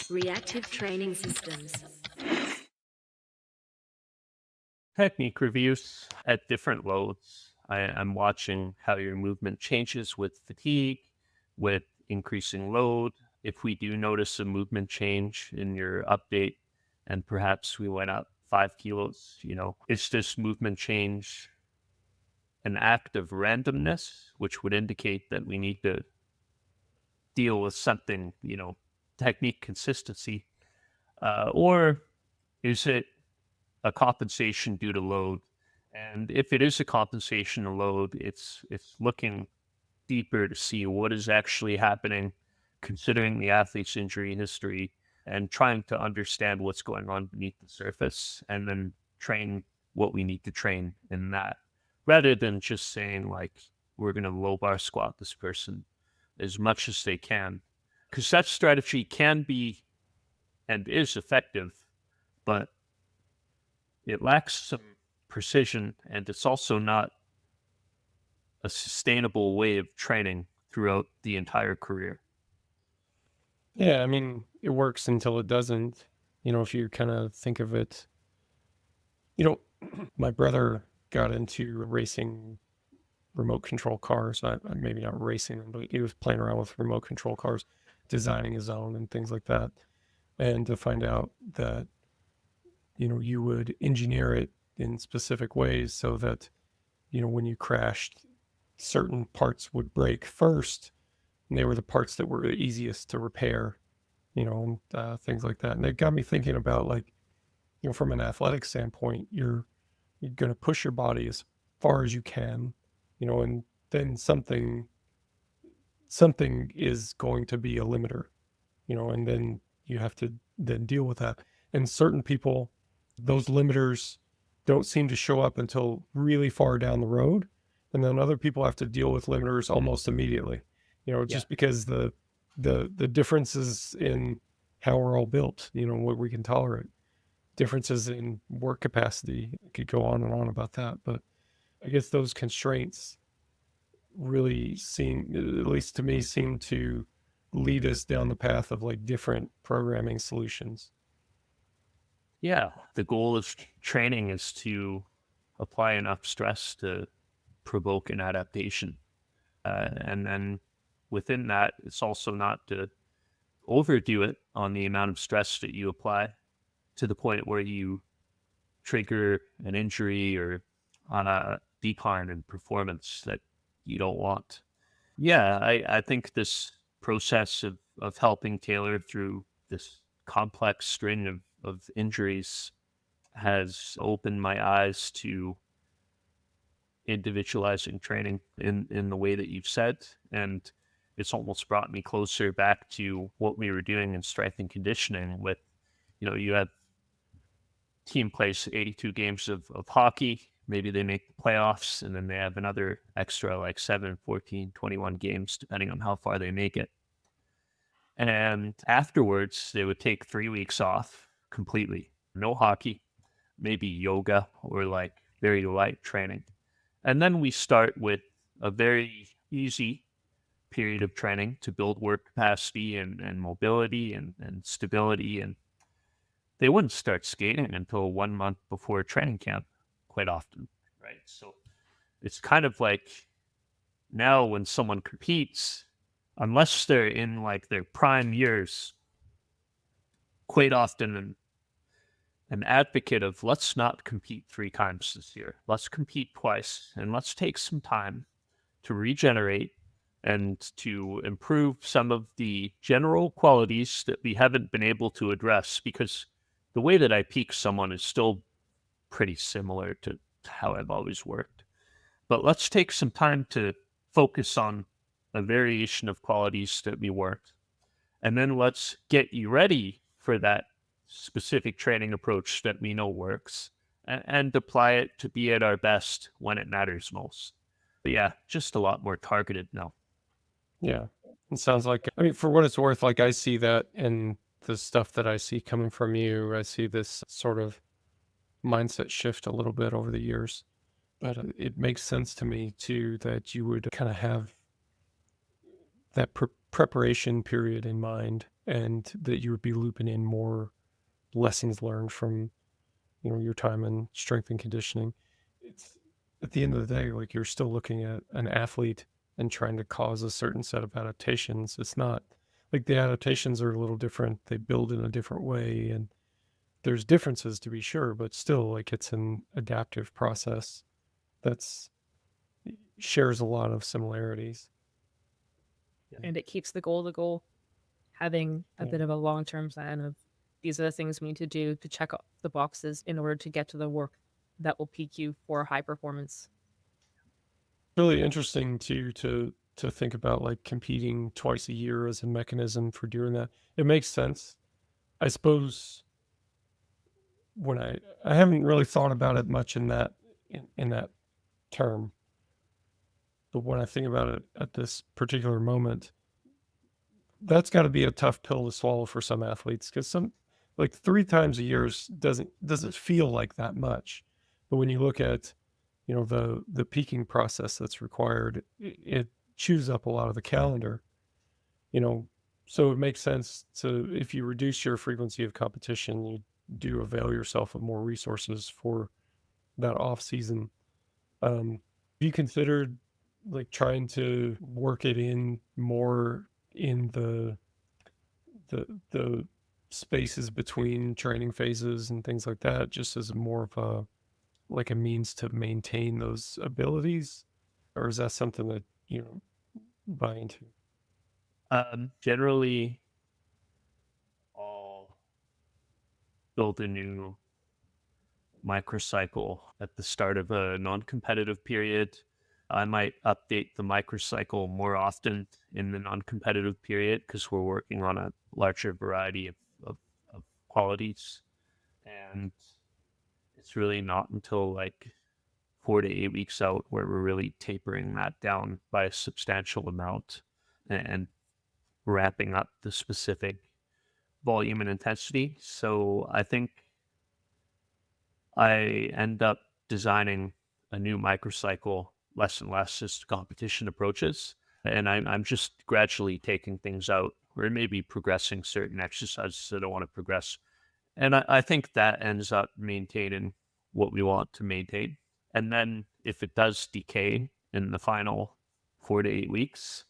Reactive training systems. Technique reviews at different loads. I'm watching how your movement changes with fatigue, with increasing load. If we do notice a movement change in your update, and perhaps we went up 5 kilos, is this movement change an act of randomness, which would indicate that we need to deal with something, technique consistency, or is it a compensation due to load? And if it is a compensation to load, it's looking deeper to see what is actually happening, considering the athlete's injury history, and trying to understand what's going on beneath the surface, and then train what we need to train in that, rather than just saying like we're going to low bar squat this person as much as they can, because that strategy can be and is effective, but it lacks some precision, and it's also not a sustainable way of training throughout the entire career. Yeah, I mean, it works until it doesn't. If you kind of think of it, you know, my brother got into racing remote control cars. Maybe not racing them, but he was playing around with remote control cars, designing his own and things like that. And to find out that, you would engineer it in specific ways so that, when you crashed, certain parts would break first, and they were the parts that were the easiest to repair, and things like that. And it got me thinking about, like, from an athletic standpoint, you're going to push your body as far as you can, and then something is going to be a limiter, and then you have to then deal with that. And certain people, those limiters don't seem to show up until really far down the road. And then other people have to deal with limiters almost immediately, just because the differences in how we're all built, what we can tolerate, differences in work capacity. I could go on and on about that, but I guess those constraints really seem, at least to me, seem to lead us down the path of like different programming solutions. Yeah, the goal of training is to apply enough stress to provoke an adaptation. And then within that, it's also not to overdo it on the amount of stress that you apply to the point where you trigger an injury or on a decline in performance that you don't want. Yeah, I think this process of helping Taylor through this complex string of injuries has opened my eyes to individualizing training in the way that you've said. And it's almost brought me closer back to what we were doing in strength and conditioning with, you have team plays 82 games of hockey. Maybe they make the playoffs, and then they have another extra like 7, 14, 21 games, depending on how far they make it. And afterwards, they would take 3 weeks off completely. No hockey, maybe yoga or like very light training. And then we start with a very easy period of training to build work capacity and mobility and stability. And they wouldn't start skating until 1 month before training camp quite often, right? So it's kind of like now when someone competes, unless they're in like their prime years, quite often an advocate of let's not compete 3 times this year. Let's compete twice and let's take some time to regenerate and to improve some of the general qualities that we haven't been able to address, because the way that I peak someone is still pretty similar to how I've always worked. But let's take some time to focus on a variation of qualities that we worked. And then let's get you ready for that specific training approach that we know works, and apply it to be at our best when it matters most. But yeah, just a lot more targeted now. Yeah. It sounds like, I mean, for what it's worth, like I see that in the stuff that I see coming from you. I see this sort of mindset shift a little bit over the years. But it makes sense to me too that you would kind of have that preparation period in mind and that you would be looping in more lessons learned from, your time in strength and conditioning. It's at the end of the day, like, you're still looking at an athlete and trying to cause a certain set of adaptations. It's not like the adaptations are a little different. They build in a different way, and there's differences to be sure, but still, like, it's an adaptive process that's shares a lot of similarities. And it keeps the goal, having a Yeah. bit of a long-term plan of these are the things we need to do to check off the boxes in order to get to the work that will peak you for high performance. Really interesting to think about, like, competing twice a year as a mechanism for doing that. It makes sense. I suppose when I haven't really thought about it much in that term, but when I think about it at this particular moment, that's got to be a tough pill to swallow for some athletes, because some, like, 3 times a year doesn't feel like that much, but when you look at the peaking process that's required, it chews up a lot of the calendar. So it makes sense to, if you reduce your frequency of competition, you do avail yourself of more resources for that off season. Have you considered, like, trying to work it in more in the spaces between training phases and things like that, just as more of a means to maintain those abilities? Or is that something that buy into? Generally, I'll build a new microcycle at the start of a non-competitive period. I might update the microcycle more often in the non-competitive period because we're working on a larger variety of qualities. And it's really not until like 4 to 8 weeks out where we're really tapering that down by a substantial amount and wrapping up the specific volume and intensity. So I think I end up designing a new microcycle less and less as competition approaches. And I'm just gradually taking things out or maybe progressing certain exercises that I want to progress. And I think that ends up maintaining what we want to maintain. And then if it does decay in the final 4 to 8 weeks,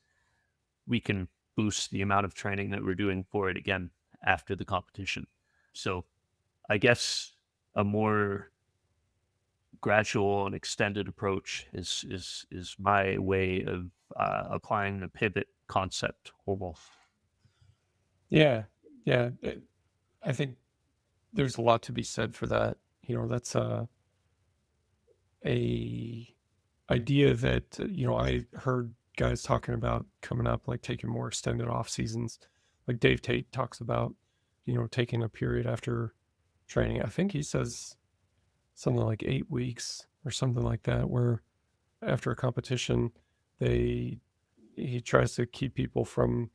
we can boost the amount of training that we're doing for it again after the competition. So I guess a more gradual and extended approach is my way of applying the pivot concept almost. Yeah, yeah. I think there's a lot to be said for that. That's a idea that I heard guys talking about coming up, like taking more extended off seasons. Like Dave Tate talks about, taking a period after training. I think he says something like 8 weeks or something like that, where after a competition, he tries to keep people from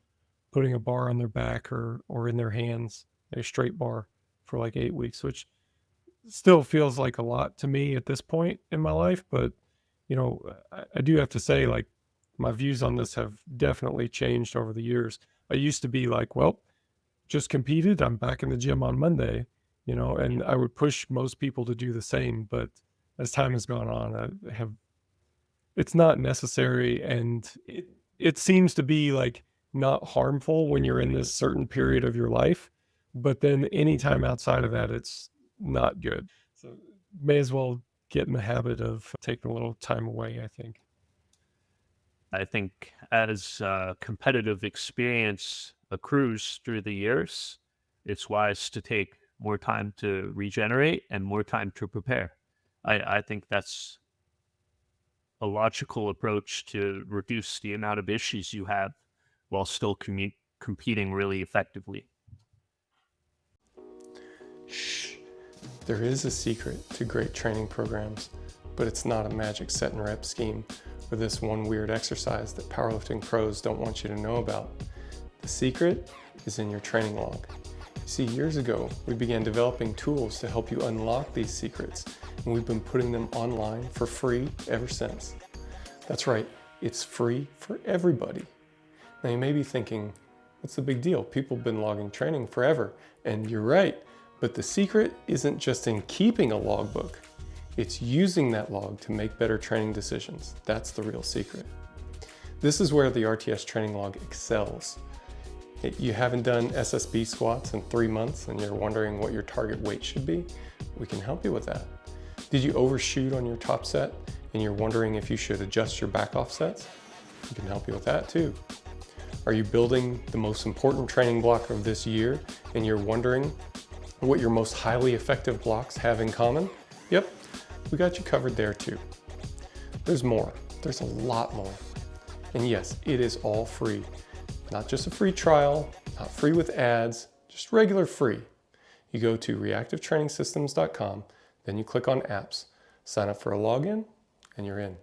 putting a bar on their back or in their hands, a straight bar, for like 8 weeks, which still feels like a lot to me at this point in my life. But I do have to say, like, my views on this have definitely changed over the years. I used to be like, well, just competed, I'm back in the gym on Monday, and I would push most people to do the same. But as time has gone on, it's not necessary, and it seems to be like not harmful when you're in this certain period of your life, but then anytime outside of that, it's not good. So may as well get in the habit of taking a little time away, I think. I think as competitive experience accrues through the years, it's wise to take more time to regenerate and more time to prepare. I think that's a logical approach to reduce the amount of issues you have while still competing really effectively. Shh. There is a secret to great training programs, but it's not a magic set and rep scheme or this one weird exercise that powerlifting pros don't want you to know about. The secret is in your training log. You see, years ago, we began developing tools to help you unlock these secrets, and we've been putting them online for free ever since. That's right, it's free for everybody. Now you may be thinking, What's the big deal? People have been logging training forever. And you're right, but the secret isn't just in keeping a logbook. It's using that log to make better training decisions. That's the real secret. This is where the RTS training log excels. You haven't done SSB squats in 3 months and you're wondering what your target weight should be? We can help you with that. Did you overshoot on your top set and you're wondering if you should adjust your back offsets? We can help you with that too. Are you building the most important training block of this year and you're wondering what your most highly effective blocks have in common? Yep, we got you covered there too. There's more. There's a lot more. And yes, it is all free. Not just a free trial, not free with ads, just regular free. You go to reactivetrainingsystems.com, then you click on apps, sign up for a login, and you're in.